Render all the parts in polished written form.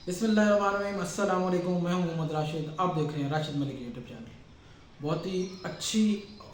बिस्मिल्लाहिर्रहमानिर्रहीम, अस्सलाम वालेकुम। मैं हूं मोहम्मद राशिद। आप देख रहे हैं राशिद मलिक यूट्यूब चैनल। बहुत ही अच्छी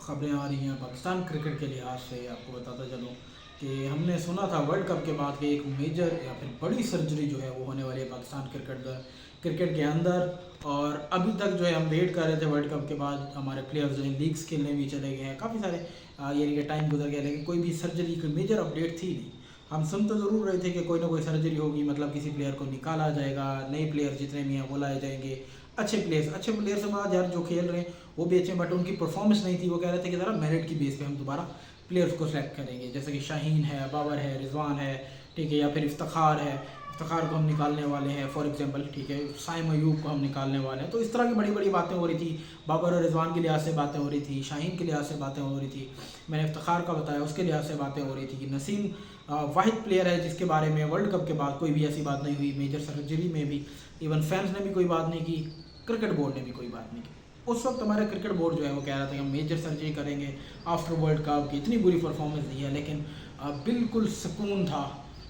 खबरें आ रही हैं पाकिस्तान क्रिकेट के लिहाज से। आपको बताता चलूं कि हमने सुना था वर्ल्ड कप के बाद कि एक मेजर या फिर बड़ी सर्जरी जो है वो होने वाली है पाकिस्तान क्रिकेट के अंदर। और अभी तक जो है हम वेट कर रहे थे वर्ल्ड कप के बाद हमारे प्लेयर्स जो है लीग्स खेलने भी चले गए हैं, काफ़ी सारे यानी कि टाइम गुजर गया, लेकिन कोई भी सर्जरी कोई मेजर अपडेट थी नहीं। हम सुन तो ज़रूर रहे थे कि कोई ना कोई सर्जरी होगी, मतलब किसी प्लेयर को निकाला जाएगा, नए प्लेयर जितने भी हैं वो लाए जाएंगे। अच्छे प्लेयर से बाद यार जो खेल रहे हैं वो भी अच्छे, बट उनकी परफॉर्मेंस नहीं थी। वो कह रहे थे कि ज़रा मेरिट की बेस पे हम दोबारा प्लेयर्स को सिलेक्ट करेंगे, जैसे कि शाहीन है, बाबर है, रिजवान है, ठीक है, या फिर इफ्तिखार है। इफ्तिखार को हम निकालने वाले हैं फॉर एग्जांपल, ठीक है, साइम अयूब को हम निकालने वाले हैं। तो इस तरह की बड़ी बड़ी बातें हो रही थी। बाबर और रिजवान के लिहाज से बातें हो रही थी, शाहीन के लिहाज से बातें हो रही थी, मैंने इफ्तिखार का बताया उसके लिहाज से बातें हो रही थी कि नसीम वाहिद प्लेयर है जिसके बारे में वर्ल्ड कप के बाद कोई भी ऐसी बात नहीं हुई। मेजर सर्जरी में भी इवन फैंस ने भी कोई बात नहीं की, क्रिकेट बोर्ड ने भी कोई बात नहीं की। उस वक्त हमारा क्रिकेट बोर्ड जो है वो कह रहा था कि हम मेजर सर्जरी करेंगे आफ्टर वर्ल्ड कप की। इतनी बुरी परफॉर्मेंस दी है, लेकिन बिल्कुल सुकून था।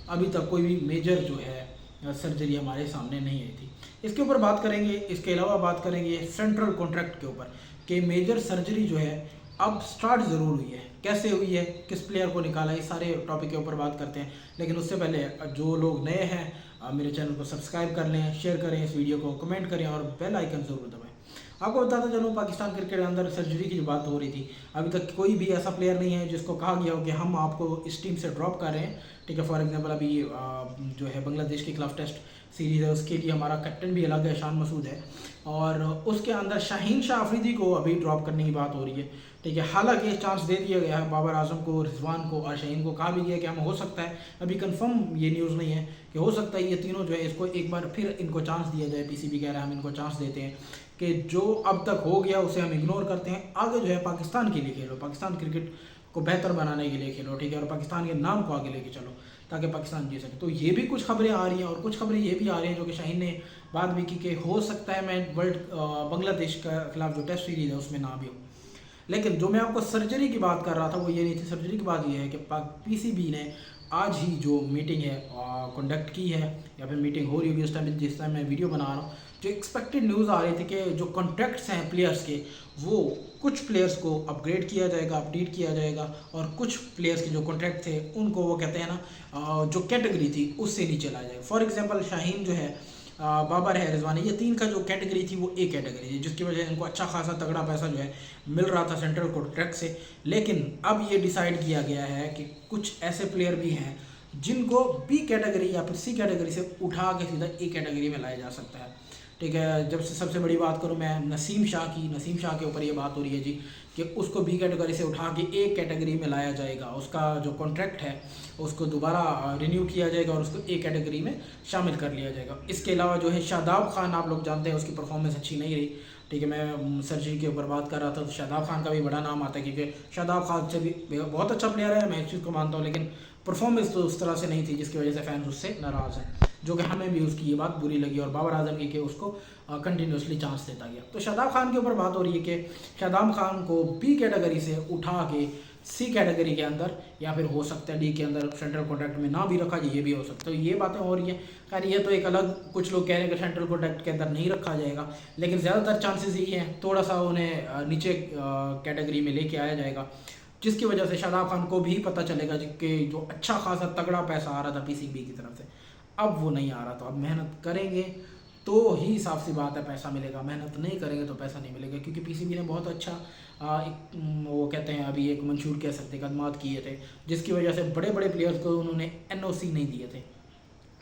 अभी तक कोई भी मेजर जो है सर्जरी हमारे सामने नहीं आई थी। इसके ऊपर बात करेंगे। इसके अलावा बात करेंगे सेंट्रल कॉन्ट्रैक्ट के ऊपर कि मेजर सर्जरी जो है अब स्टार्ट ज़रूर हुई है, कैसे हुई है, किस प्लेयर को निकाला, इस सारे टॉपिक के ऊपर बात करते हैं। लेकिन उससे पहले जो लोग नए हैं मेरे चैनल को सब्सक्राइब कर लें, शेयर करें इस वीडियो को, कमेंट करें और बेल आइकन ज़रूर दबाएं। आपको बताता चलूँ पाकिस्तान क्रिकेट के अंदर सर्जरी की जो बात हो रही थी, अभी तक कोई भी ऐसा प्लेयर नहीं है जिसको कहा गया हो कि हम आपको इस टीम से ड्रॉप कर रहे हैं, ठीक है। फॉर एग्जांपल अभी जो है बांग्लादेश के खिलाफ टेस्ट सीरीज़ है, उसके लिए हमारा कैप्टन भी अलग है, शान मसूद है, और उसके अंदर शाहीन शाह अफरीदी को अभी ड्रॉप करने की बात हो रही है, ठीक है। हालांकि चांस दे दिया गया है बाबर आजम को, रिजवान को और शाहीन को। कहा भी गया कि हम हो सकता है, अभी कंफर्म ये न्यूज़ नहीं है कि हो सकता है ये तीनों जो है इसको एक बार फिर इनको चांस दिया जाए। पीसीबी कह रहा है हम इनको चांस देते हैं कि जो अब तक हो गया उसे हम इग्नोर करते हैं, आगे जो है पाकिस्तान के लिए खेलो, पाकिस्तान क्रिकेट को बेहतर बनाने के लिए खेलो, ठीक है, और पाकिस्तान के नाम को आगे लेके चलो ताकि पाकिस्तान जीत सके। तो ये भी कुछ खबरें आ रही हैं, और कुछ खबरें ये भी आ रही हैं जो कि शाहीन ने बात भी की कि हो सकता है मैं बांग्लादेश के खिलाफ जो टेस्ट सीरीज़ है उसमें ना भी हो। लेकिन जो मैं आपको सर्जरी की बात कर रहा था वो ये नहीं थी। सर्जरी की बात ये है कि पीसीबी ने आज ही जो मीटिंग है कंडक्ट की है, या फिर मीटिंग हो रही होगी उस टाइम जिस टाइम मैं वीडियो बना रहा हूँ। जो एक्सपेक्टेड न्यूज़ आ रही थी कि जो कॉन्ट्रैक्ट्स हैं प्लेयर्स के, वो कुछ प्लेयर्स को अपग्रेड किया जाएगा, अपडेट किया जाएगा, और कुछ प्लेयर्स के जो कॉन्ट्रैक्ट थे उनको वो कहते हैं ना जो कैटेगरी थी उससे नीचे लाया जाएगा। फॉर एग्जांपल शाहीन जो है, बाबर है, रिजवान है, ये तीन का जो कैटेगरी थी वो ए कैटेगरी थी, जिसकी वजह से इनको अच्छा खासा तगड़ा पैसा जो है मिल रहा था सेंट्रल कॉन्ट्रैक्ट से। लेकिन अब ये डिसाइड किया गया है कि कुछ ऐसे प्लेयर भी हैं जिनको बी कैटेगरी या फिर सी कैटेगरी से उठा के सीधा ए कैटेगरी में लाया जा सकता है, ठीक है। जब से सबसे बड़ी बात करूं मैं नसीम शाह के ऊपर ये बात हो रही है जी कि उसको बी कैटेगरी से उठा के ए कैटेगरी में लाया जाएगा। उसका जो कॉन्ट्रैक्ट है उसको दोबारा रिन्यू किया जाएगा और उसको ए कैटेगरी में शामिल कर लिया जाएगा। इसके अलावा जो है शादाब खान, आप लोग जानते हैं उसकी परफॉर्मेंस अच्छी नहीं रही, ठीक है। मैं सर्जरी के ऊपर बात कर रहा था तो शादाब खान का भी बड़ा नाम आता है, क्योंकि शादाब खान से भी बहुत अच्छा प्लेयर है, मैं इस चीज़ को मानता हूँ, लेकिन परफॉर्मेंस तो उस तरह से नहीं थी जिसकी वजह से फैंस उससे नाराज़ हैं, जो कि हमें भी उसकी ये बात बुरी लगी। और बाबर आजम की कि उसको कंटिन्यूसली चांस देता गया। तो शादाब खान के ऊपर बात हो रही है कि शादाब खान को बी कैटेगरी से उठा के सी कैटेगरी के अंदर, या फिर हो सकता है डी के अंदर सेंट्रल कॉन्ट्रैक्ट में ना भी रखा जाए, ये भी हो सकता है। तो ये बातें हो रही हैं। खैर ये तो एक अलग, कुछ लोग कह रहे हैं कि सेंट्रल कॉन्ट्रैक्ट के अंदर नहीं रखा जाएगा, लेकिन ज़्यादातर चांसेस यही हैं थोड़ा सा उन्हें नीचे कैटेगरी में लेके आया जाएगा, जिसकी वजह से शादाब खान को भी पता चलेगा कि जो अच्छा खासा तगड़ा पैसा आ रहा था पीसीबी की तरफ से अब वो नहीं आ रहा। तो अब मेहनत करेंगे तो ही साफ सी बात है पैसा मिलेगा, मेहनत नहीं करेंगे तो पैसा नहीं मिलेगा। क्योंकि पीसीबी ने बहुत अच्छा वो कहते हैं अभी एक मंशूर कह सकते कदमात किए थे, जिसकी वजह से बड़े बड़े प्लेयर्स को उन्होंने एनओसी नहीं दिए थे,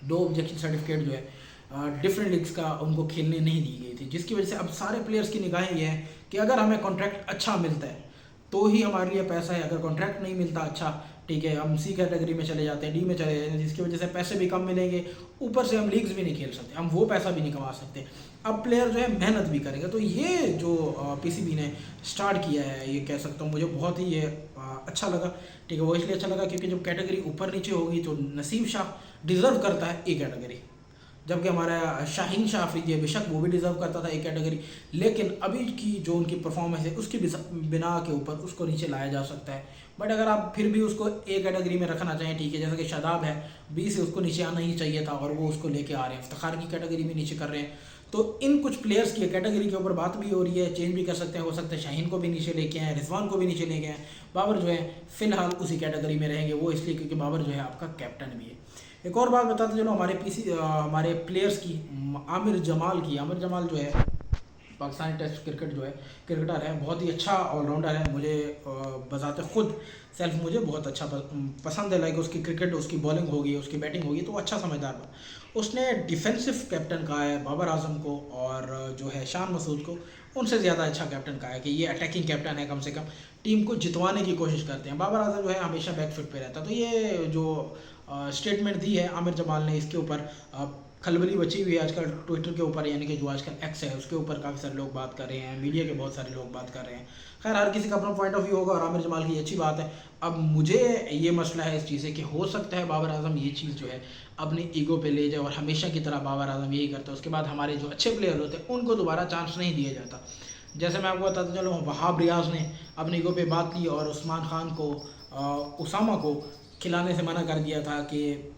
दो ऑब्जेक्शन सर्टिफिकेट जो है डिफरेंट लीग्स का उनको खेलने नहीं दी गई थी, जिसकी वजह से अब सारे प्लेयर्स की निगाहें ये हैं कि अगर हमें कॉन्ट्रैक्ट अच्छा मिलता है तो ही हमारे लिए पैसा है, अगर कॉन्ट्रैक्ट नहीं मिलता अच्छा, ठीक है, हम सी कैटेगरी में चले जाते हैं, डी में चले जाते हैं, जिसकी वजह से पैसे भी कम मिलेंगे, ऊपर से हम लीग्स भी नहीं खेल सकते, हम वो पैसा भी नहीं कमा सकते। अब प्लेयर जो है मेहनत भी करेंगे। तो ये जो पीसीबी ने स्टार्ट किया है, ये कह सकता हूँ मुझे बहुत ही ये अच्छा लगा, ठीक है। वो इसलिए अच्छा लगा क्योंकि जब कैटेगरी ऊपर नीचे होगी तो नसीम शाह डिज़र्व करता है ए कैटेगरी, जबकि हमारा शाहीन शाह अफरीदी है, बेशक वो भी डिज़र्व करता था एक कैटेगरी, लेकिन अभी की जो उनकी परफॉर्मेंस है उसकी बिना के ऊपर उसको नीचे लाया जा सकता है। बट अगर आप फिर भी उसको ए कैटेगरी में रखना चाहें, ठीक है, जैसा कि शादाब है, बी से उसको नीचे आना ही चाहिए था और वो उसको लेके आ रहे हैं, इफ्तिखार की कैटेगरी में नीचे कर रहे हैं। तो इन कुछ प्लेयर्स की कैटेगरी के ऊपर बात भी हो रही है, चेंज भी कर सकते हैं, हो सकता है शाहीन को भी नीचे लेके आए, रिजवान को भी नीचे लेके आए। बाबर जो है फिलहाल उसी कैटेगरी में रहेंगे, वो इसलिए क्योंकि बाबर जो है आपका कैप्टन भी है। एक और बात बताते चलो हमारे प्लेयर्स की, आमिर जमाल जो है पाकिस्तानी टेस्ट क्रिकेट जो है क्रिकेटर है, बहुत ही अच्छा ऑलराउंडर है। मुझे बजाते खुद सेल्फ मुझे बहुत अच्छा पसंद है। लाइक उसकी क्रिकेट, उसकी बॉलिंग होगी, उसकी बैटिंग होगी, तो अच्छा समझदार था। उसने डिफेंसिव कैप्टन कहा है बाबर आजम को, और जो है शान मसूद को उनसे ज़्यादा अच्छा कैप्टन कहा है कि ये अटैकिंग कैप्टन है, कम से कम टीम को जितवाने की कोशिश करते हैं। बाबर आजम जो है हमेशा बैक फुट पे रहता है। तो ये जो स्टेटमेंट दी है आमिर जमाल ने, इसके ऊपर खलबली बची हुई है आजकल ट्विटर के ऊपर, यानी कि जो आजकल एक्स है उसके ऊपर काफ़ी सारे लोग बात कर रहे हैं, मीडिया के बहुत सारे लोग बात कर रहे हैं। खैर हर किसी का अपना पॉइंट ऑफ व्यू होगा, और आमिर जमाल की अच्छी बात है। अब मुझे ये मसला है इस चीज़ से कि हो सकता है बाबर आजम ये चीज़ जो है अपने ईगो पे ले जाए, और हमेशा की तरह बाबर आजम यही करता है, उसके बाद हमारे जो अच्छे प्लेयर होते हैं उनको दोबारा चांस नहीं दिया जाता। जैसे मैं आपको बताता चलूँ, वहाब रियाज ने अपने ईगो पे बात ली और उस्मान खान को, उसामा को खिलाने से मना कर दिया था कि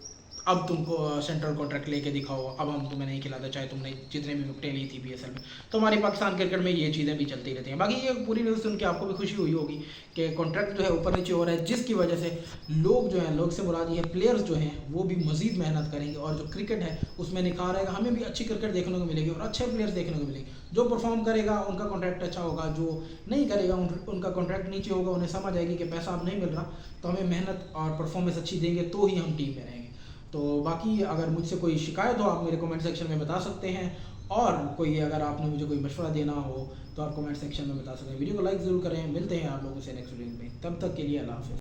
अब तुमको सेंट्रल कॉन्ट्रैक्ट लेके दिखाओ, अब हम तुम्हें नहीं खिलाते, चाहे तुमने जितने भी विकटें ली थी PSL में। तो हमारी पाकिस्तान क्रिकेट में ये चीज़ें भी चलती रहती हैं। बाकी ये पूरी न्यूज़ सुन के आपको भी खुशी हुई होगी कि कॉन्ट्रैक्ट जो है ऊपर नीचे हो रहा है, जिसकी वजह से लोग जो हैं, लोग से मुराद ये प्लेयर्स जो हैं वो भी मज़ीद मेहनत करेंगे, और जो क्रिकेट है उसमें निखार आएगा, हमें भी अच्छी क्रिकेट देखने को मिलेगी और अच्छे प्लेयर्स देखने को मिलेंगे। जो परफॉर्म करेगा उनका कॉन्ट्रैक्ट अच्छा होगा, जो नहीं करेगा उनका कॉन्ट्रैक्ट नीचे होगा। उन्हें समझ आएगी कि पैसा अब नहीं मिल रहा, तो हमें मेहनत और परफॉर्मेंस अच्छी देंगे तो ही हम टीम में रहेंगे। तो बाकी अगर मुझसे कोई शिकायत हो आप मेरे कमेंट सेक्शन में बता सकते हैं, और कोई अगर आपने मुझे कोई मशवरा देना हो तो आप कमेंट सेक्शन में बता सकते हैं। वीडियो को लाइक ज़रूर करें। मिलते हैं आप लोगों से नेक्स्ट वीडियो में, तब तक के लिए अल्लाह हाफ़िज़।